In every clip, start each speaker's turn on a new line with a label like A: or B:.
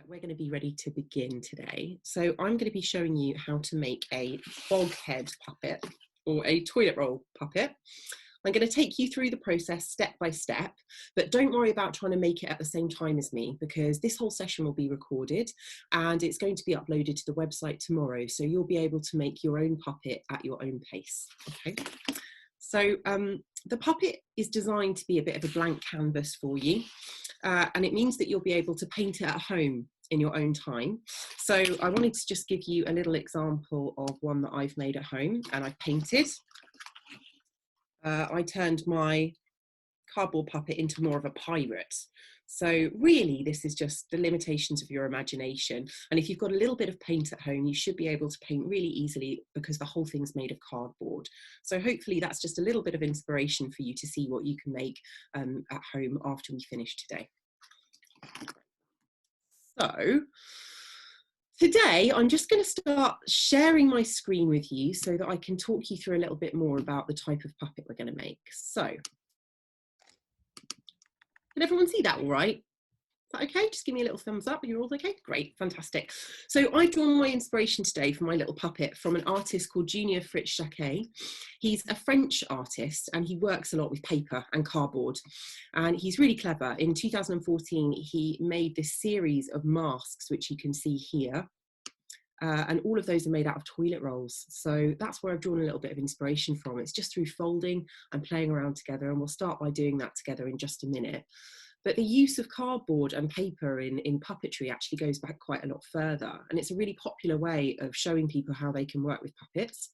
A: We're going to be ready to begin today. So I'm going to be showing you how to make a Boghead puppet or a toilet roll puppet. I'm going to take you through the process step by step, but don't worry about trying to make it at the same time as me, because this whole session will be recorded and it's going to be uploaded to the website tomorrow. So you'll be able to make your own puppet at your own pace. Okay. So the puppet is designed to be a bit of a blank canvas for you. And it means that you'll be able to paint it at home in your own time. So I wanted to just give you a little example of one that I've made at home and I've painted. I turned my cardboard puppet into more of a pirate. So really, this is just the limitations of your imagination. And if you've got a little bit of paint at home, you should be able to paint really easily because the whole thing's made of cardboard. So hopefully that's just a little bit of inspiration for you to see what you can make at home after we finish today. So today, I'm just going to start sharing my screen with you so that I can talk you through a little bit more about the type of puppet we're going to make. So, can everyone see that all right? Is that okay? Just give me a little thumbs up. You're all okay? Great, fantastic. So I've drawn my inspiration today for my little puppet from an artist called Junior Fritz Jacquet. He's a French artist and he works a lot with paper and cardboard. And he's really clever. In 2014, he made this series of masks, which you can see here. And all of those are made out of toilet rolls. So that's where I've drawn a little bit of inspiration from. It's just through folding and playing around together. And we'll start by doing that together in just a minute. But the use of cardboard and paper in puppetry actually goes back quite a lot further. And it's a really popular way of showing people how they can work with puppets.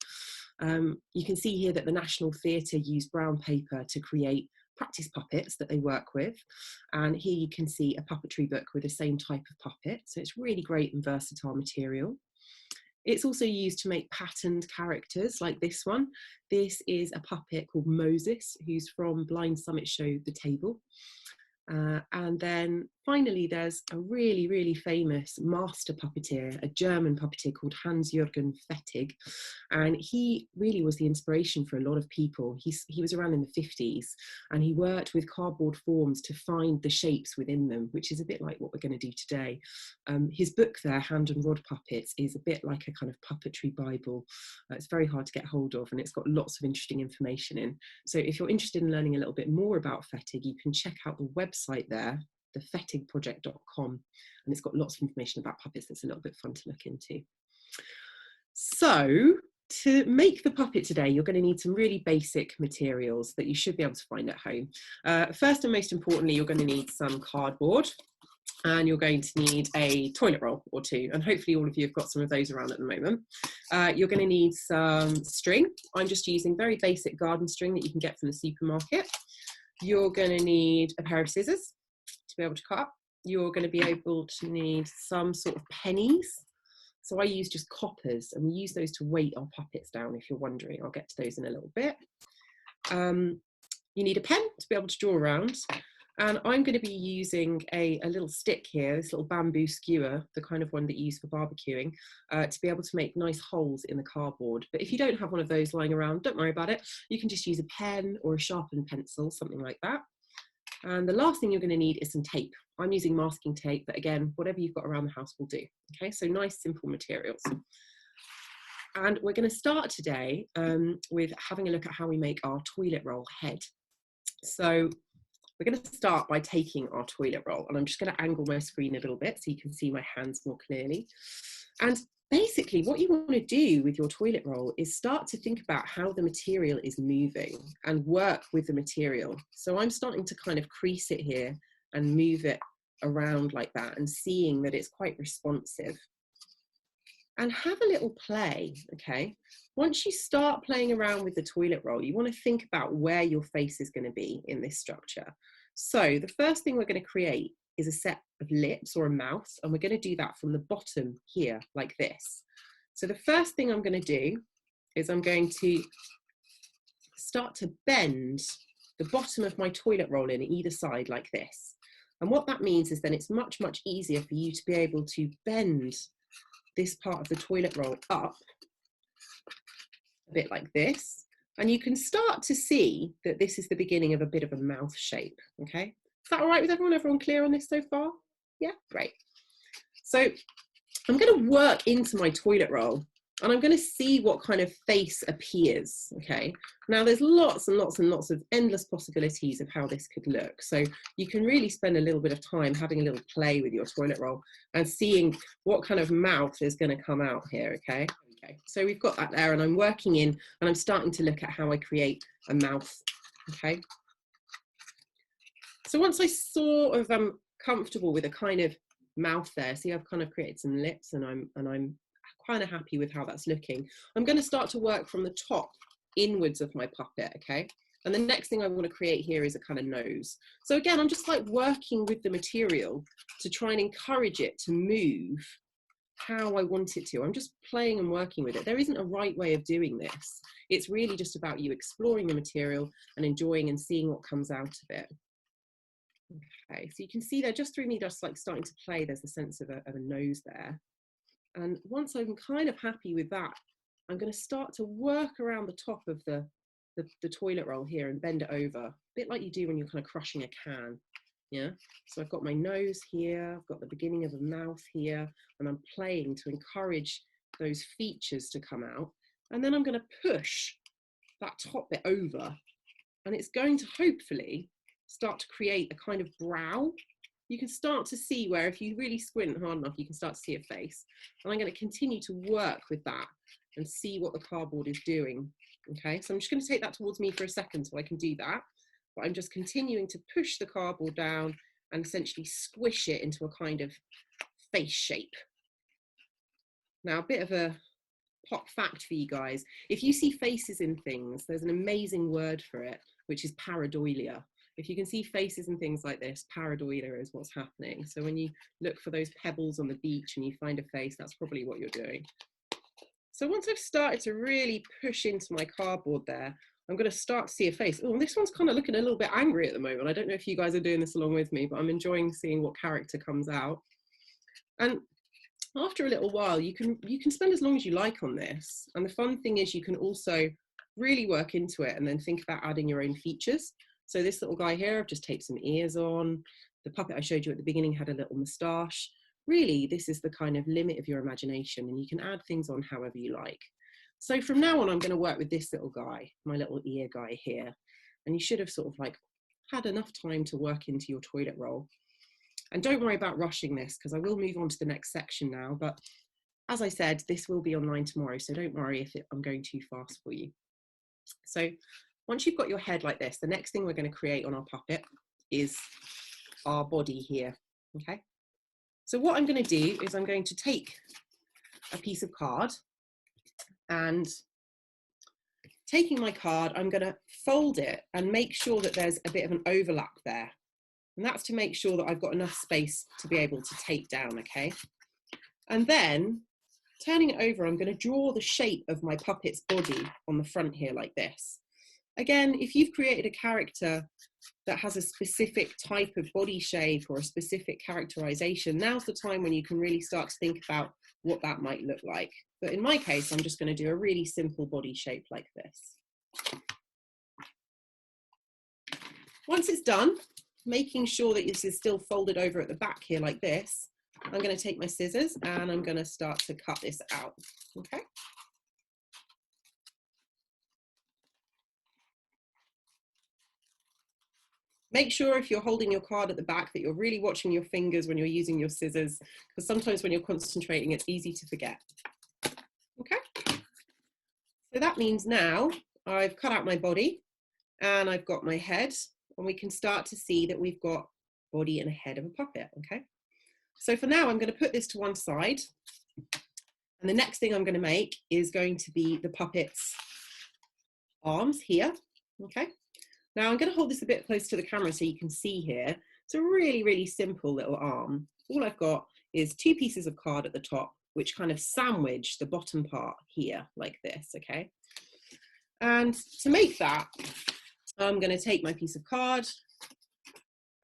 A: You can see here that the National Theatre used brown paper to create practice puppets that they work with. And here you can see a puppetry book with the same type of puppet. So it's really great and versatile material. It's also used to make patterned characters like this one. This is a puppet called Moses, who's from Blind Summit Show The Table. And then finally, there's a really, really famous master puppeteer, a German puppeteer called Hans-Jürgen Fettig. And he really was the inspiration for a lot of people. He was around in the 50s and he worked with cardboard forms to find the shapes within them, which is a bit like what we're going to do today. His book there, Hand and Rod Puppets, is a bit like a kind of puppetry Bible. It's very hard to get hold of and it's got lots of interesting information in. So if you're interested in learning a little bit more about Fettig, you can check out the website there, thefettigproject.com, and it's got lots of information about puppets that's a little bit fun to look into. So to make the puppet today, you're going to need some really basic materials that you should be able to find at home. First and most importantly, you're going to need some cardboard and you're going to need a toilet roll or two, and hopefully all of you have got some of those around at the moment. You're going to need some string. I'm just using very basic garden string that you can get from the supermarket. You're going to need a pair of scissors to be able to cut. You're going to be able to need some sort of pennies. So I use just coppers and we use those to weight our puppets down, if you're wondering. I'll get to those in a little bit. You need a pen to be able to draw around. And I'm going to be using a little stick here, this little bamboo skewer, the kind of one that you use for barbecuing, to be able to make nice holes in the cardboard. But if you don't have one of those lying around, don't worry about it. You can just use a pen or a sharpened pencil, something like that. And the last thing you're going to need is some tape. I'm using masking tape, but again, whatever you've got around the house will do. Okay, so nice, simple materials. And we're going to start today with having a look at how we make our toilet roll head. So we're going to start by taking our toilet roll, and I'm just going to angle my screen a little bit so you can see my hands more clearly. And basically what you want to do with your toilet roll is start to think about how the material is moving and work with the material. So I'm starting to kind of crease it here and move it around like that and seeing that it's quite responsive. And have a little play, okay? Once you start playing around with the toilet roll, you want to think about where your face is going to be in this structure. So the first thing we're going to create is a set of lips or a mouth, and we're going to do that from the bottom here, like this. So the first thing I'm going to do is I'm going to start to bend the bottom of my toilet roll in either side like this. And what that means is then it's much, much easier for you to be able to bend this part of the toilet roll up a bit like this. And you can start to see that this is the beginning of a bit of a mouth shape, okay? Is that all right with everyone? Everyone clear on this so far? Yeah, great. So I'm going to work into my toilet roll and I'm going to see what kind of face appears, okay? Now there's lots and lots and lots of endless possibilities of how this could look. So you can really spend a little bit of time having a little play with your toilet roll and seeing what kind of mouth is going to come out here, okay? Okay, so we've got that there and I'm working in and I'm starting to look at how I create a mouth, okay? So once I sort of am comfortable with a kind of mouth there, see I've kind of created some lips and I'm kind of happy with how that's looking. I'm going to start to work from the top inwards of my puppet, okay? And the next thing I want to create here is a kind of nose. So again, I'm just like working with the material to try and encourage it to move how I want it to. I'm just playing and working with it. There isn't a right way of doing this. It's really just about you exploring the material and enjoying and seeing what comes out of it. Okay, so you can see there just through me just like starting to play, there's a sense of a nose there. And once I'm kind of happy with that, I'm going to start to work around the top of the toilet roll here and bend it over, a bit like you do when you're kind of crushing a can. Yeah, so I've got my nose here, I've got the beginning of a mouth here, and I'm playing to encourage those features to come out. And then I'm going to push that top bit over, and it's going to hopefully start to create a kind of brow. You can start to see where if you really squint hard enough, you can start to see a face. And I'm going to continue to work with that and see what the cardboard is doing. Okay, so I'm just going to take that towards me for a second so I can do that. But I'm just continuing to push the cardboard down and essentially squish it into a kind of face shape. Now, a bit of a pop fact for you guys. If you see faces in things, there's an amazing word for it, which is pareidolia. If you can see faces and things like this, pareidolia is what's happening. So when you look for those pebbles on the beach and you find a face, that's probably what you're doing. So once I've started to really push into my cardboard there, I'm going to start to see a face. Oh, this one's kind of looking a little bit angry at the moment. I don't know if you guys are doing this along with me, but I'm enjoying seeing what character comes out. And after a little while, you can spend as long as you like on this. And the fun thing is you can also really work into it and then think about adding your own features. So this little guy here, I've just taped some ears on. The puppet I showed you at the beginning had a little moustache. Really, this is the kind of limit of your imagination, and you can add things on however you like. So from now on, I'm going to work with this little guy, my little ear guy here. And you should have sort of like had enough time to work into your toilet roll. And don't worry about rushing this, because I will move on to the next section now. But as I said, this will be online tomorrow, so don't worry if I'm going too fast for you. So once you've got your head like this, the next thing we're going to create on our puppet is our body here, okay? So what I'm going to do is I'm going to take a piece of card, and taking my card, I'm going to fold it and make sure that there's a bit of an overlap there. And that's to make sure that I've got enough space to be able to tape down, okay? And then turning it over, I'm going to draw the shape of my puppet's body on the front here like this. Again, if you've created a character that has a specific type of body shape or a specific characterization, now's the time when you can really start to think about what that might look like. But in my case, I'm just going to do a really simple body shape like this. Once it's done, making sure that this is still folded over at the back here like this, I'm going to take my scissors and I'm going to start to cut this out, okay? Make sure if you're holding your card at the back that you're really watching your fingers when you're using your scissors, because sometimes when you're concentrating, it's easy to forget. Okay, so that means now I've cut out my body and I've got my head, and we can start to see that we've got body and a head of a puppet, okay? So for now, I'm going to put this to one side, and the next thing I'm going to make is going to be the puppet's arms here, okay? Now I'm going to hold this a bit close to the camera so you can see here. It's a really, really simple little arm. All I've got is two pieces of card at the top, which kind of sandwich the bottom part here like this, okay? And to make that, I'm going to take my piece of card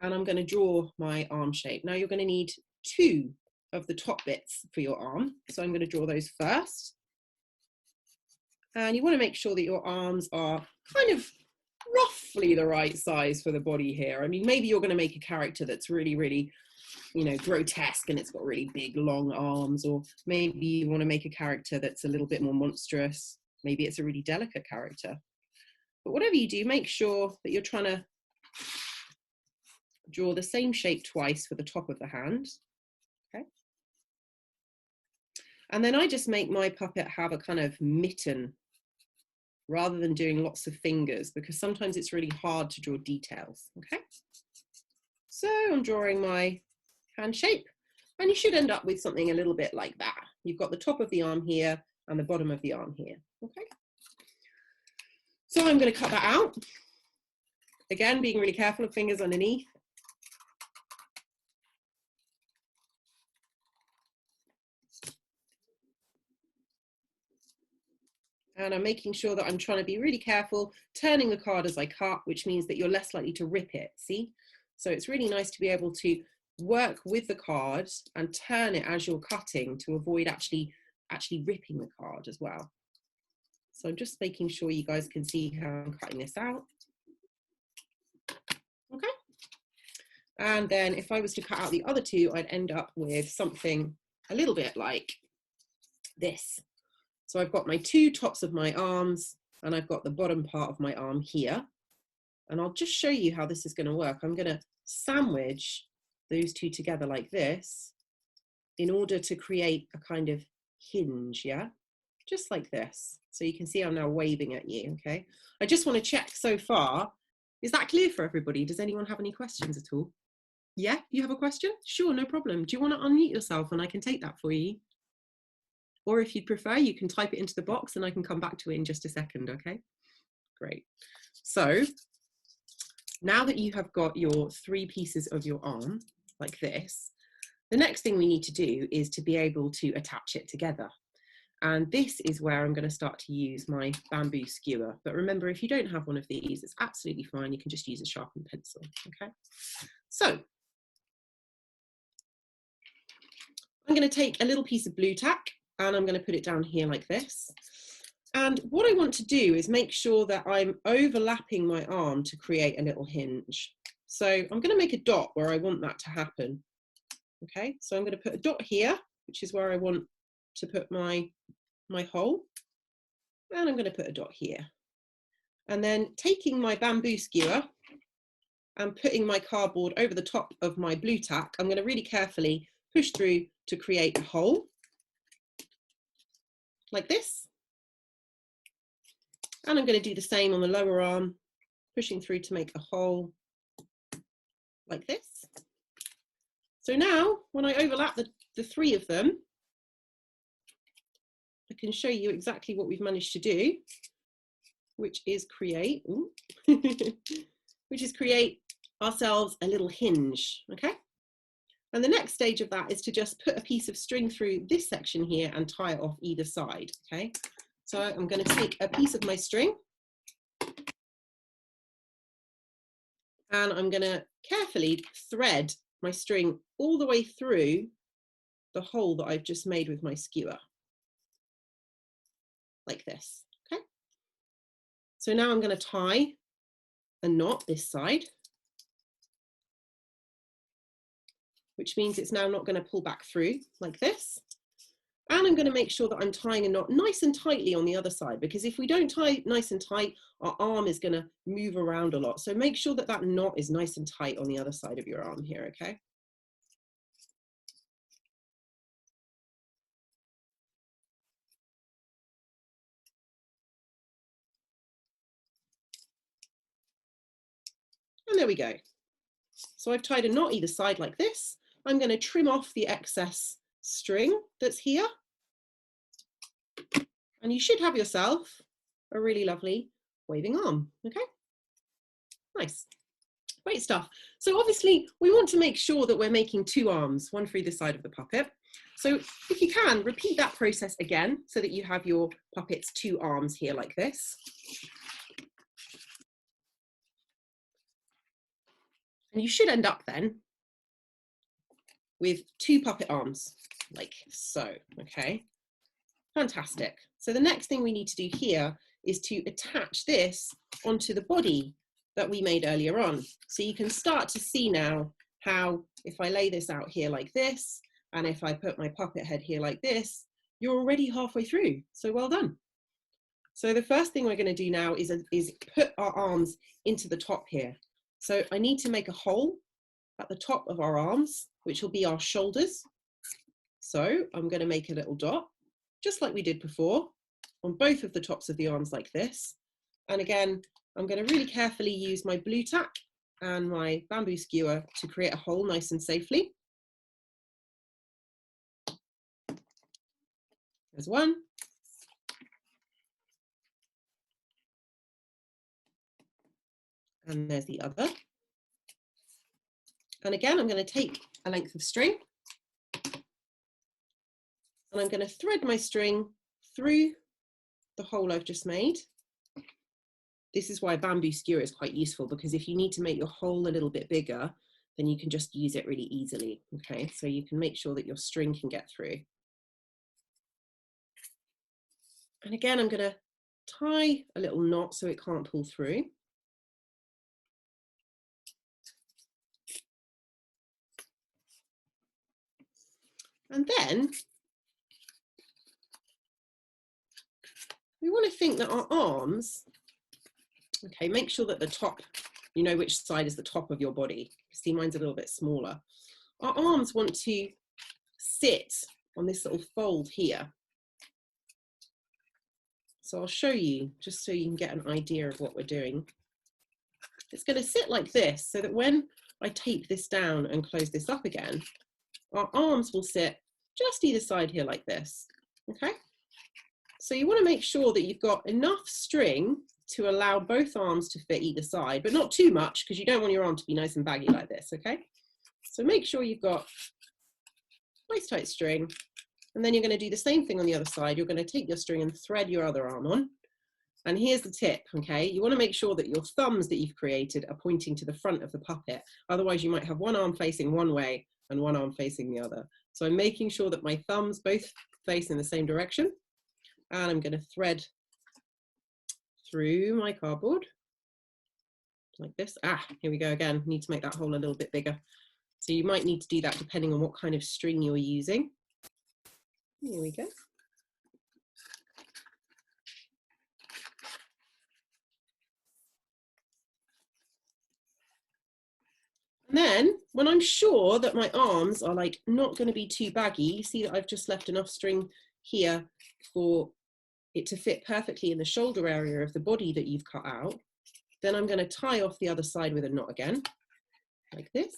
A: and I'm going to draw my arm shape. Now you're going to need two of the top bits for your arm. So I'm going to draw those first. And you want to make sure that your arms are kind of roughly the right size for the body here. I mean, maybe you're going to make a character that's really, really, you know, grotesque and it's got really big, long arms, or maybe you want to make a character that's a little bit more monstrous. Maybe it's a really delicate character. But whatever you do, make sure that you're trying to draw the same shape twice for the top of the hand. Okay. And then I just make my puppet have a kind of mitten rather than doing lots of fingers, because sometimes it's really hard to draw details. Okay. So I'm drawing my hand shape, and you should end up with something a little bit like that. You've got the top of the arm here and the bottom of the arm here. Okay. So I'm going to cut that out. Again, being really careful of fingers underneath. And I'm making sure that I'm trying to be really careful, turning the card as I cut, which means that you're less likely to rip it, see? So it's really nice to be able to work with the card and turn it as you're cutting to avoid actually ripping the card as well. So I'm just making sure you guys can see how I'm cutting this out. Okay. And then if I was to cut out the other two, I'd end up with something a little bit like this. So I've got my two tops of my arms and I've got the bottom part of my arm here. And I'll just show you how this is going to work. I'm going to sandwich those two together like this in order to create a kind of hinge, yeah? Just like this. So you can see I'm now waving at you, okay? I just want to check so far. Is that clear for everybody? Does anyone have any questions at all? Yeah, you have a question? Sure, no problem. Do you want to unmute yourself and I can take that for you? Or if you'd prefer, you can type it into the box and I can come back to it in just a second, okay? Great. So now that you have got your three pieces of your arm like this, the next thing we need to do is to be able to attach it together. And this is where I'm going to start to use my bamboo skewer. But remember, if you don't have one of these, it's absolutely fine. You can just use a sharpened pencil, okay? So I'm going to take a little piece of blue tack and I'm going to put it down here like this. And what I want to do is make sure that I'm overlapping my arm to create a little hinge. So I'm going to make a dot where I want that to happen. Okay, so I'm going to put a dot here, which is where I want to put my hole. And I'm going to put a dot here. And then taking my bamboo skewer and putting my cardboard over the top of my blue tack, I'm going to really carefully push through to create a hole like this. And I'm going to do the same on the lower arm, pushing through to make a hole like this. So now when I overlap the three of them, I can show you exactly what we've managed to do, which is create, create ourselves a little hinge, okay? And the next stage of that is to just put a piece of string through this section here and tie it off either side, okay? So I'm going to take a piece of my string and I'm going to carefully thread my string all the way through the hole that I've just made with my skewer, like this, okay? So now I'm going to tie a knot this side, which means it's now not going to pull back through like this. And I'm going to make sure that I'm tying a knot nice and tightly on the other side, because if we don't tie nice and tight, our arm is going to move around a lot. So make sure that that knot is nice and tight on the other side of your arm here, okay? And there we go. So I've tied a knot either side like this. I'm going to trim off the excess string that's here. And you should have yourself a really lovely waving arm, okay? Nice, great stuff. So obviously we want to make sure that we're making two arms, one for either side of the puppet. So if you can, repeat that process again so that you have your puppet's two arms here like this. And you should end up then with two puppet arms, like so, okay? Fantastic. So the next thing we need to do here is to attach this onto the body that we made earlier on. So you can start to see now how if I lay this out here like this, and if I put my puppet head here like this, you're already halfway through. So well done. So the first thing we're going to do now is put our arms into the top here. So I need to make a hole at the top of our arms, which will be our shoulders. So I'm going to make a little dot, just like we did before, on both of the tops of the arms like this. And again, I'm going to really carefully use my blue tack and my bamboo skewer to create a hole nice and safely. There's one. And there's the other. And again, I'm going to take a length of string and I'm going to thread my string through the hole I've just made. This is why bamboo skewer is quite useful, because if you need to make your hole a little bit bigger, then you can just use it really easily. Okay, so you can make sure that your string can get through. And again, I'm going to tie a little knot so it can't pull through. And then we want to think that our arms, okay, make sure that the top, you know which side is the top of your body. See, mine's a little bit smaller. Our arms want to sit on this little fold here. So I'll show you, just so you can get an idea of what we're doing. It's going to sit like this, so that when I tape this down and close this up again, our arms will sit just either side here like this, okay? So you want to make sure that you've got enough string to allow both arms to fit either side, but not too much, because you don't want your arm to be nice and baggy like this, okay? So make sure you've got nice tight string, and then you're going to do the same thing on the other side. You're going to take your string and thread your other arm on. And here's the tip, okay? You want to make sure that your thumbs that you've created are pointing to the front of the puppet. Otherwise, you might have one arm facing one way and one arm facing the other. So I'm making sure that my thumbs both face in the same direction. And I'm going to thread through my cardboard like this. Ah, here we go again. Need to make that hole a little bit bigger. So you might need to do that depending on what kind of string you're using. Here we go. And then when I'm sure that my arms are like not going to be too baggy, you see that I've just left enough string here for it to fit perfectly in the shoulder area of the body that you've cut out. Then I'm going to tie off the other side with a knot again, like this.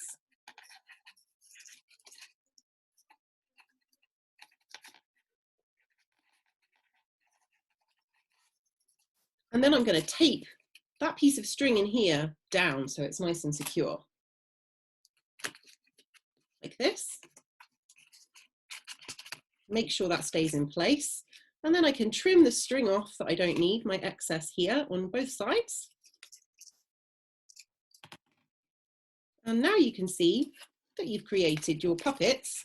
A: And then I'm going to tape that piece of string in here down so it's nice and secure. Like this. Make sure that stays in place. And then I can trim the string off that I don't need, my excess here on both sides. And now you can see that you've created your puppet's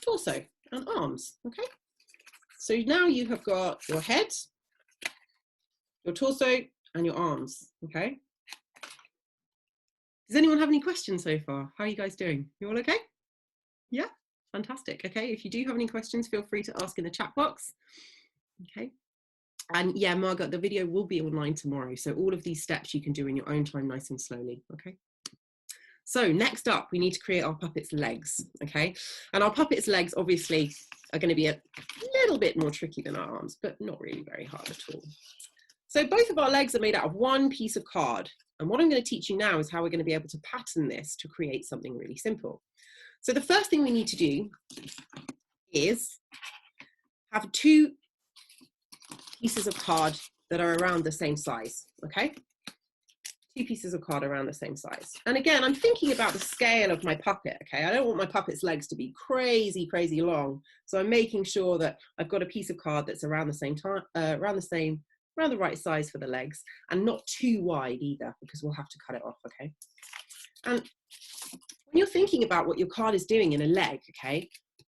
A: torso and arms, okay? So now you have got your head, your torso, and your arms, okay? Does anyone have any questions so far? How are you guys doing? You all okay? Yeah, fantastic. Okay, if you do have any questions, feel free to ask in the chat box. Okay, and yeah, Margaret, the video will be online tomorrow, so all of these steps you can do in your own time, nice and slowly. Okay. So next up, we need to create our puppet's legs. Okay, and our puppet's legs obviously are going to be a little bit more tricky than our arms, but not really very hard at all. So both of our legs are made out of one piece of card. And what I'm going to teach you now is how we're going to be able to pattern this to create something really simple. So the first thing we need to do is have two pieces of card that are around the same size, okay? Two pieces of card around the same size. And again, I'm thinking about the scale of my puppet, okay? I don't want my puppet's legs to be crazy, crazy long. So I'm making sure that I've got a piece of card that's around the same time, around the right size for the legs, and not too wide either, because we'll have to cut it off, okay? And when you're thinking about what your card is doing in a leg, okay,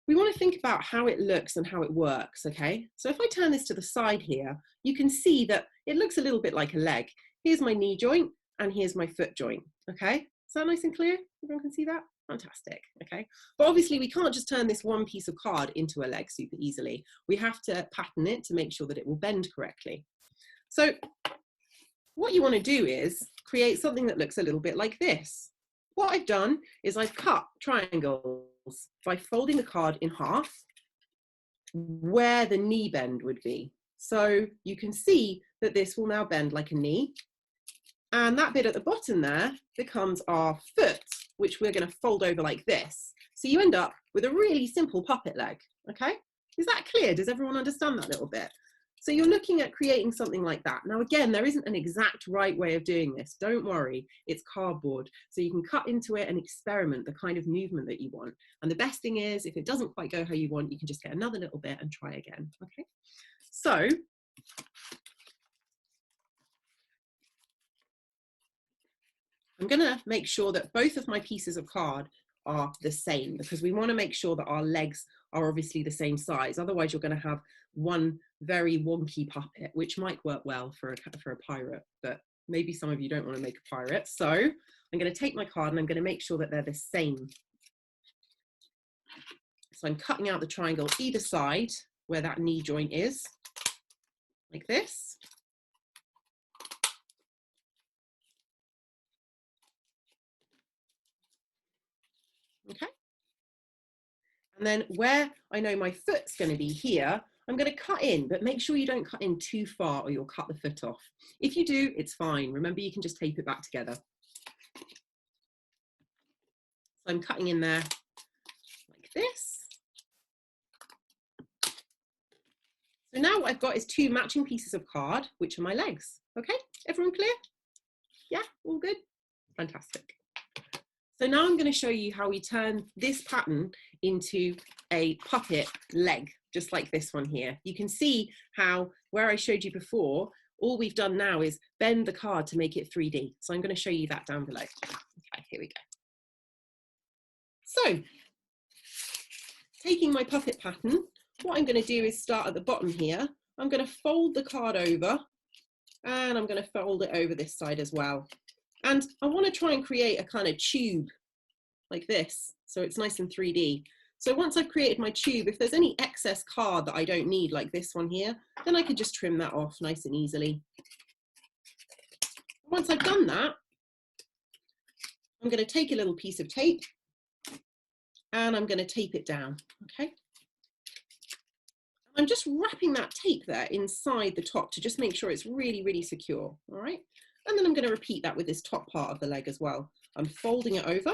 A: we want to think about how it looks and how it works, okay? So if I turn this to the side here, you can see that it looks a little bit like a leg. Here's my knee joint, and here's my foot joint, okay? Is that nice and clear? Everyone can see that? Fantastic, okay? But obviously we can't just turn this one piece of card into a leg super easily. We have to pattern it to make sure that it will bend correctly. So what you want to do is create something that looks a little bit like this. What I've done is I've cut triangles by folding the card in half where the knee bend would be. So you can see that this will now bend like a knee. And that bit at the bottom there becomes our foot, which we're going to fold over like this. So you end up with a really simple puppet leg, okay? Is that clear? Does everyone understand that little bit? So you're looking at creating something like that. Now, again, there isn't an exact right way of doing this. Don't worry, it's cardboard. So you can cut into it and experiment the kind of movement that you want. And the best thing is, if it doesn't quite go how you want, you can just get another little bit and try again, okay? So, I'm gonna make sure that both of my pieces of card are the same, because we wanna make sure that our legs are obviously the same size. Otherwise, you're gonna have one very wonky puppet, which might work well for a pirate, but maybe some of you don't want to make a pirate. So I'm going to take my card and I'm going to make sure that they're the same. So I'm cutting out the triangle either side where that knee joint is, like this. Okay. And then where I know my foot's going to be here, I'm going to cut in, but make sure you don't cut in too far or you'll cut the foot off. If you do, it's fine. Remember, you can just tape it back together. So I'm cutting in there like this. So now what I've got is two matching pieces of card, which are my legs. Okay, everyone clear? Yeah, all good? Fantastic. So now I'm going to show you how we turn this pattern into a puppet leg, just like this one here. You can see how, where I showed you before, all we've done now is bend the card to make it 3D. So I'm going to show you that down below. Okay, here we go. So, taking my puppet pattern, what I'm going to do is start at the bottom here. I'm going to fold the card over, and I'm going to fold it over this side as well. And I want to try and create a kind of tube like this, so it's nice and 3D. So once I've created my tube, if there's any excess card that I don't need, like this one here, then I could just trim that off nice and easily. Once I've done that, I'm going to take a little piece of tape and I'm going to tape it down, okay? I'm just wrapping that tape there inside the top to just make sure it's really, really secure, all right? And then I'm going to repeat that with this top part of the leg as well. I'm folding it over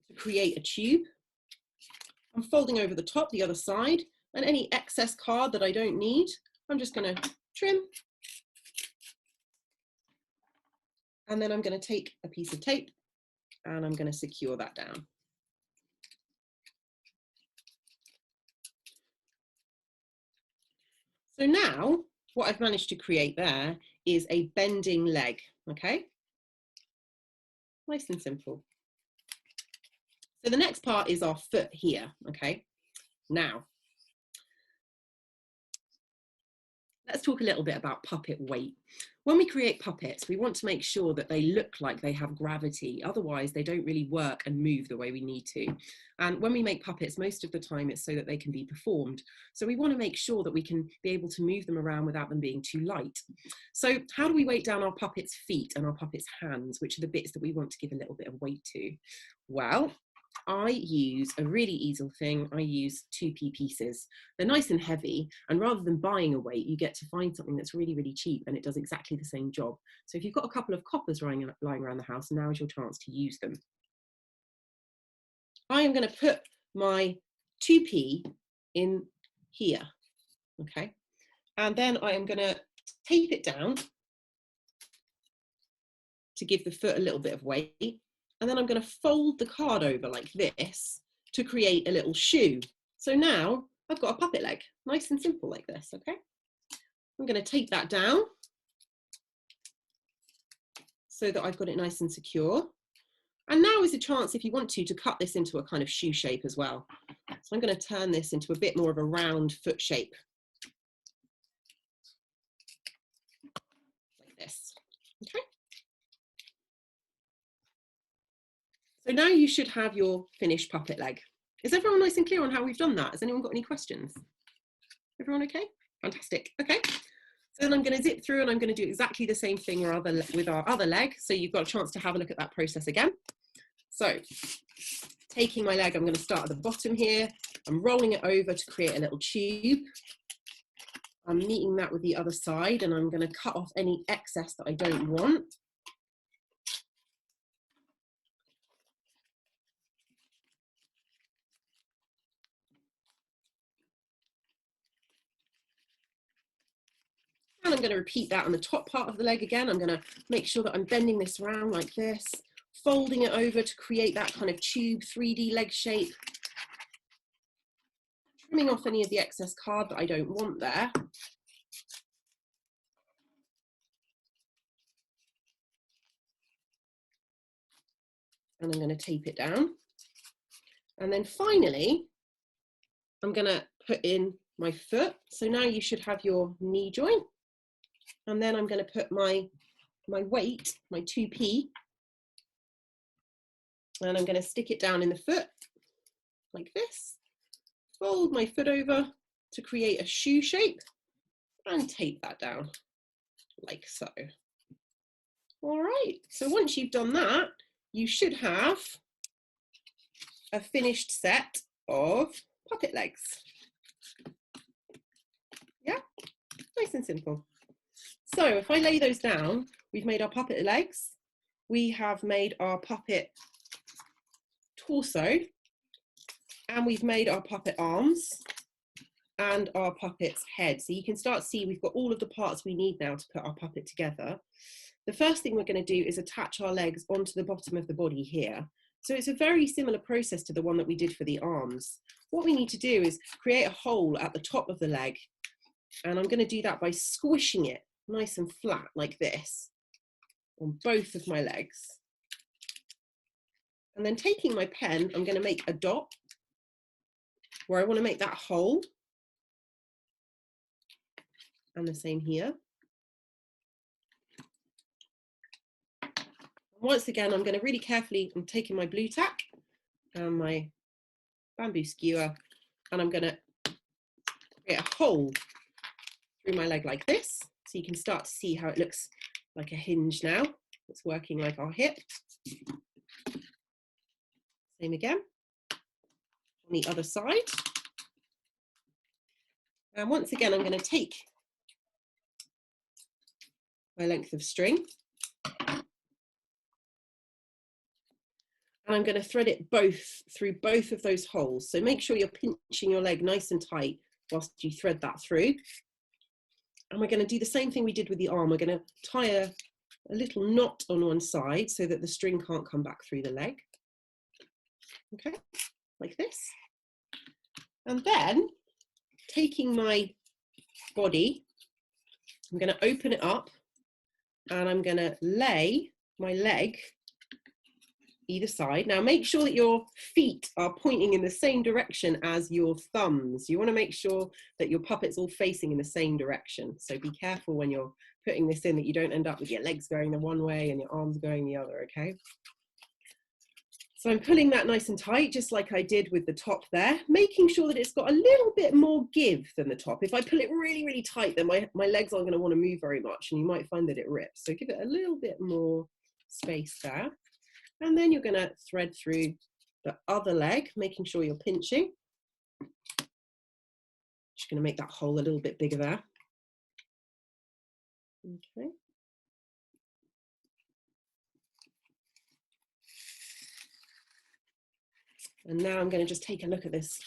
A: to create a tube. I'm folding over the top, the other side, and any excess card that I don't need, I'm just going to trim. And then I'm going to take a piece of tape and I'm going to secure that down. So now what I've managed to create there is a bending leg, okay? Nice and simple. So the next part is our foot here, okay? Now, let's talk a little bit about puppet weight. When we create puppets, we want to make sure that they look like they have gravity. Otherwise, they don't really work and move the way we need to. And when we make puppets, most of the time it's so that they can be performed. So we want to make sure that we can be able to move them around without them being too light. So how do we weight down our puppet's feet and our puppet's hands, which are the bits that we want to give a little bit of weight to? Well, I use a really easy thing. I use 2p pieces. They're nice and heavy, and rather than buying a weight, you get to find something that's really, really cheap and it does exactly the same job. So if you've got a couple of coppers lying around the house, now is your chance to use them. I am going to put my 2p in here, okay? And then I am going to tape it down to give the foot a little bit of weight. And then I'm going to fold the card over like this to create a little shoe. So now I've got a puppet leg, nice and simple like this, okay? I'm going to tape that down so that I've got it nice and secure. And now is a chance, if you want to cut this into a kind of shoe shape as well. So I'm going to turn this into a bit more of a round foot shape. Like this, So now you should have your finished puppet leg. Is everyone nice and clear on how we've done that? Has anyone got any questions? Everyone okay? Fantastic. Okay. So then I'm going to zip through and I'm going to do exactly the same thing with our other leg. So you've got a chance to have a look at that process again. So taking my leg, I'm going to start at the bottom here. I'm rolling it over to create a little tube. I'm meeting that with the other side and I'm going to cut off any excess that I don't want. And I'm going to repeat that on the top part of the leg again. I'm going to make sure that I'm bending this around like this, folding it over to create that kind of tube 3D leg shape, trimming off any of the excess card that I don't want there. And I'm going to tape it down. And then finally, I'm going to put in my foot. So now you should have your knee joint. And then I'm going to put my weight, my 2p, and I'm going to stick it down in the foot like this, fold my foot over to create a shoe shape and tape that down like so. All right, so once you've done that, you should have a finished set of puppet legs. Yeah, nice and simple. So if I lay those down, we've made our puppet legs, we have made our puppet torso, and we've made our puppet arms and our puppet's head. So you can start to see we've got all of the parts we need now to put our puppet together. The first thing we're going to do is attach our legs onto the bottom of the body here. So it's a very similar process to the one that we did for the arms. What we need to do is create a hole at the top of the leg, and I'm going to do that by squishing it nice and flat like this on both of my legs. And then taking my pen, I'm going to make a dot where I want to make that hole. And the same here. Once again, I'm going to really carefully, I'm taking my blue tack and my bamboo skewer, and I'm going to create a hole through my leg like this. So you can start to see how it looks like a hinge now. It's working like our hip. Same again on the other side. And once again, I'm going to take my length of string and I'm going to thread it through both of those holes. So make sure you're pinching your leg nice and tight whilst you thread that through. And we're going to do the same thing we did with the arm. We're going to tie a little knot on one side so that the string can't come back through the leg. Okay, like this. And then taking my body, I'm going to open it up and I'm going to lay my leg either side. Now make sure that your feet are pointing in the same direction as your thumbs. You want to make sure that your puppet's all facing in the same direction. So be careful when you're putting this in that you don't end up with your legs going the one way and your arms going the other, okay? So I'm pulling that nice and tight, just like I did with the top there, making sure that it's got a little bit more give than the top. If I pull it really, really tight, then my legs aren't going to want to move very much and you might find that it rips. So give it a little bit more space there. And then you're going to thread through the other leg, making sure you're pinching. Just going to make that hole a little bit bigger there. Okay. And now I'm going to just take a look at this.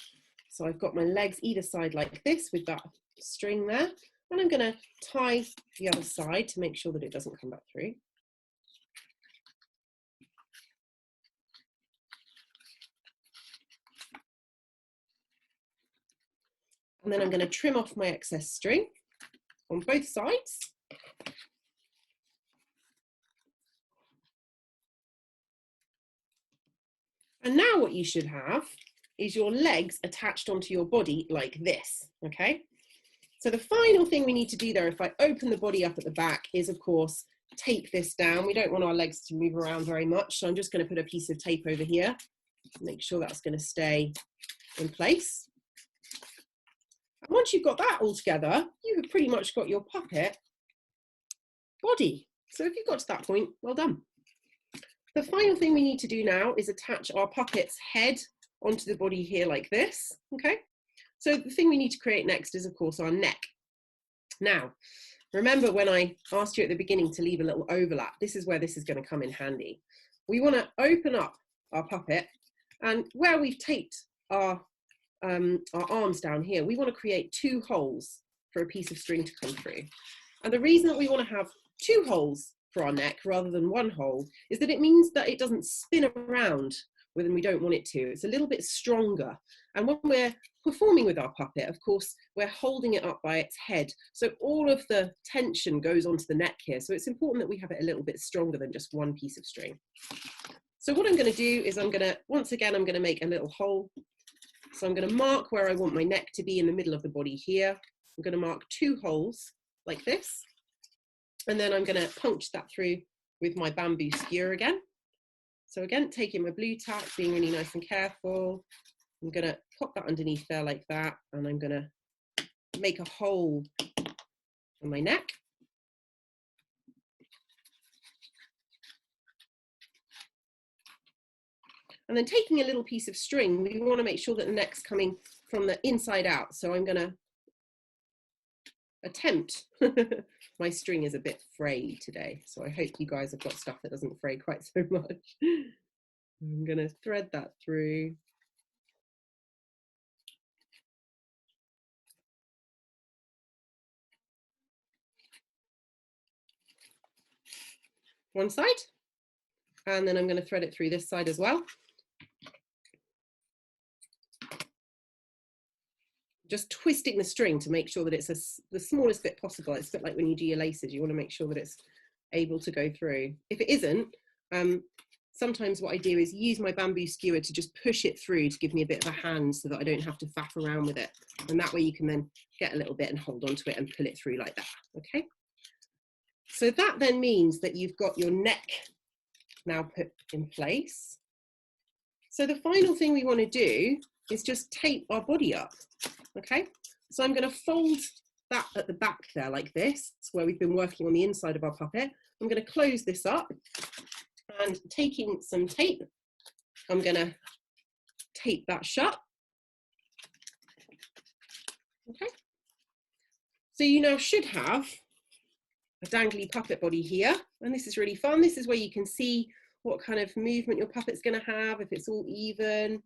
A: So I've got my legs either side like this with that string there. And I'm going to tie the other side to make sure that it doesn't come back through. And then I'm going to trim off my excess string on both sides. And now what you should have is your legs attached onto your body like this, okay? So the final thing we need to do there, if I open the body up at the back, is of course tape this down. We don't want our legs to move around very much, so I'm just going to put a piece of tape over here, make sure that's going to stay in place. And once you've got that all together, you have pretty much got your puppet body. So if you've got to that point, well done. The final thing we need to do now is attach our puppet's head onto the body here like this, okay? So the thing we need to create next is, of course, our neck. Now, remember when I asked you at the beginning to leave a little overlap, this is where this is going to come in handy. We want to open up our puppet, and where we've taped our arms down here, we want to create 2 holes for a piece of string to come through. And the reason that we want to have 2 holes for our neck rather than 1 hole is that it means that it doesn't spin around when we don't want it to. It's a little bit stronger. And when we're performing with our puppet, of course, we're holding it up by its head. So all of the tension goes onto the neck here. So it's important that we have it a little bit stronger than just 1 piece of string. So what I'm going to do is once again, I'm going to make a little hole. So I'm going to mark where I want my neck to be in the middle of the body here. I'm going to mark 2 holes like this. And then I'm going to punch that through with my bamboo skewer again. So again, taking my blue tack, being really nice and careful. I'm going to pop that underneath there like that. And I'm going to make a hole on my neck. And then taking a little piece of string, we want to make sure that the neck's coming from the inside out. So I'm going to attempt, my string is a bit frayed today, so I hope you guys have got stuff that doesn't fray quite so much. I'm going to thread that through. One side, and then I'm going to thread it through this side as well. Just twisting the string to make sure that it's the smallest bit possible. It's a bit like when you do your laces, you want to make sure that it's able to go through. If it isn't, sometimes what I do is use my bamboo skewer to just push it through to give me a bit of a hand so that I don't have to faff around with it. And that way you can then get a little bit and hold onto it and pull it through like that, okay? So that then means that you've got your neck now put in place. So the final thing we want to do is just tape our body up. Okay, so I'm going to fold that at the back there like this, where we've been working on the inside of our puppet. I'm going to close this up, and taking some tape, I'm going to tape that shut. Okay, so you now should have a dangly puppet body here, and this is really fun. This is where you can see what kind of movement your puppet's going to have, if it's all even.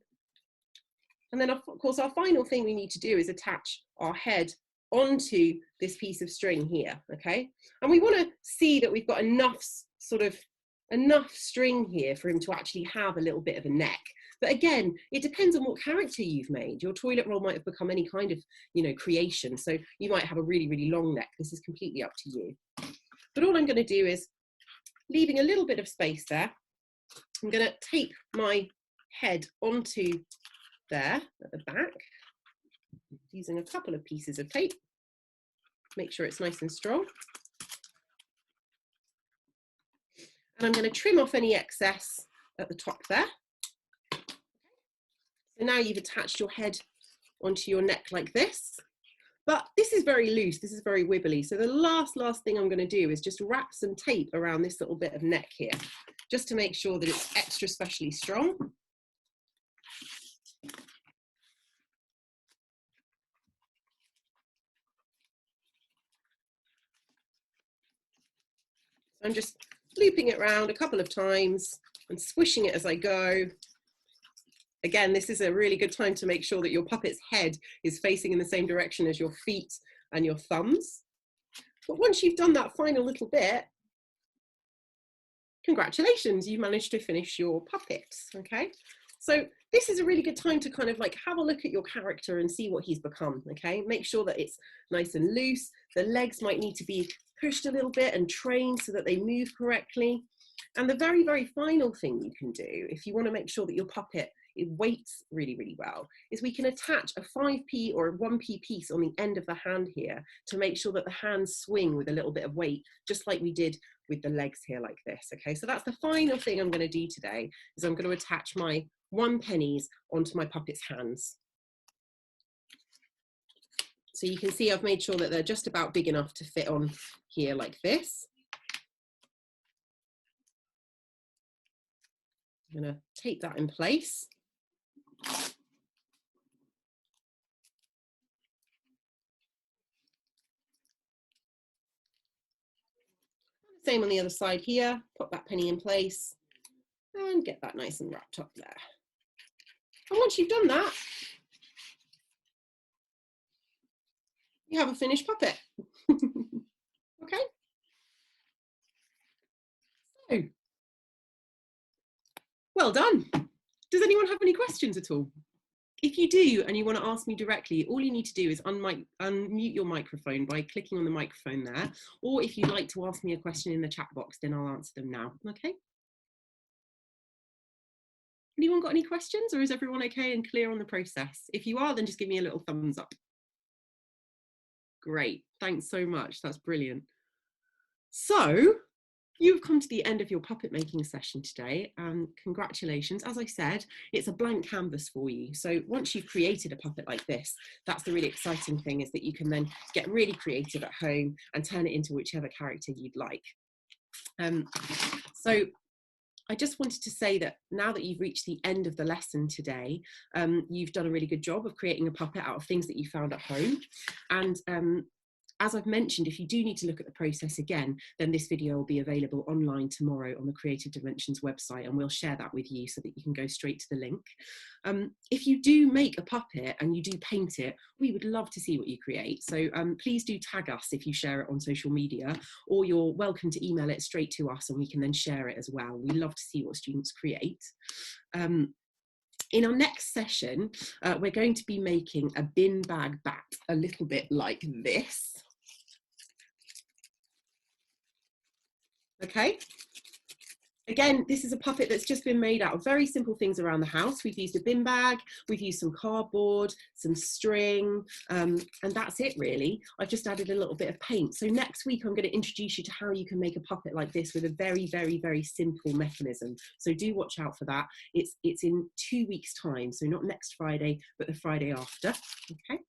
A: And then, of course, our final thing we need to do is attach our head onto this piece of string here, okay? And we want to see that we've got enough string here for him to actually have a little bit of a neck. But again, it depends on what character you've made. Your toilet roll might have become any kind of, creation. So you might have a really, really long neck. This is completely up to you. But all I'm going to do is, leaving a little bit of space there, I'm going to tape my head onto there at the back, using a couple of pieces of tape. Make sure it's nice and strong. And I'm going to trim off any excess at the top there. So now you've attached your head onto your neck like this. But this is very loose, this is very wibbly. So the last thing I'm going to do is just wrap some tape around this little bit of neck here, just to make sure that it's extra specially strong. I'm just looping it around a couple of times and swishing it as I go. Again, this is a really good time to make sure that your puppet's head is facing in the same direction as your feet and your thumbs. But once you've done that final little bit, congratulations, you've managed to finish your puppet, okay? So this is a really good time to kind of like have a look at your character and see what he's become, okay? Make sure that it's nice and loose. The legs might need to be pushed a little bit and trained so that they move correctly. And the very, very final thing you can do, if you want to make sure that your puppet, it weights really, really well, is we can attach a 5p or a 1p piece on the end of the hand here to make sure that the hands swing with a little bit of weight, just like we did with the legs here like this. Okay, so that's the final thing I'm going to do today, is I'm going to attach my 1 pennies onto my puppet's hands. So you can see I've made sure that they're just about big enough to fit on here like this. I'm going to tape that in place. Same on the other side here, put that penny in place and get that nice and wrapped up there. And once you've done that, you have a finished puppet. Okay. So, well done. Does anyone have any questions at all? If you do and you want to ask me directly, all you need to do is unmute your microphone by clicking on the microphone there. Or if you'd like to ask me a question in the chat box, then I'll answer them now. Okay. Anyone got any questions, or is everyone okay and clear on the process? If you are, then just give me a little thumbs up. Great. Thanks so much. That's brilliant. So you've come to the end of your puppet making session today, and congratulations. As I said, it's a blank canvas for you. So once you've created a puppet like this, that's the really exciting thing, is that you can then get really creative at home and turn it into whichever character you'd like. So I just wanted to say that now that you've reached the end of the lesson today, you've done a really good job of creating a puppet out of things that you found at home. And as I've mentioned, if you do need to look at the process again, then this video will be available online tomorrow on the Creative Dimensions website, and we'll share that with you so that you can go straight to the link. If you do make a puppet and you do paint it, we would love to see what you create. So please do tag us if you share it on social media, or you're welcome to email it straight to us and we can then share it as well. We love to see what students create. In our next session, we're going to be making a bin bag bat a little bit like this. Okay. Again, this is a puppet that's just been made out of very simple things around the house. We've used a bin bag, we've used some cardboard, some string, and that's it really. I've just added a little bit of paint. So next week, I'm going to introduce you to how you can make a puppet like this with a very, very, very simple mechanism. So do watch out for that. It's in 2 weeks' time. So not next Friday, but the Friday after. Okay.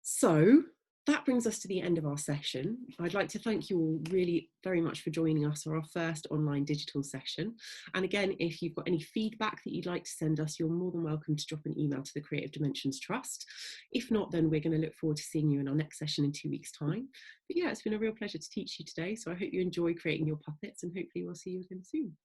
A: So that brings us to the end of our session. I'd like to thank you all really very much for joining us for our first online digital session. And again, if you've got any feedback that you'd like to send us, you're more than welcome to drop an email to the Creative Dimensions Trust. If not, then we're going to look forward to seeing you in our next session in 2 weeks' time. But yeah, it's been a real pleasure to teach you today. So I hope you enjoy creating your puppets, and hopefully we'll see you again soon.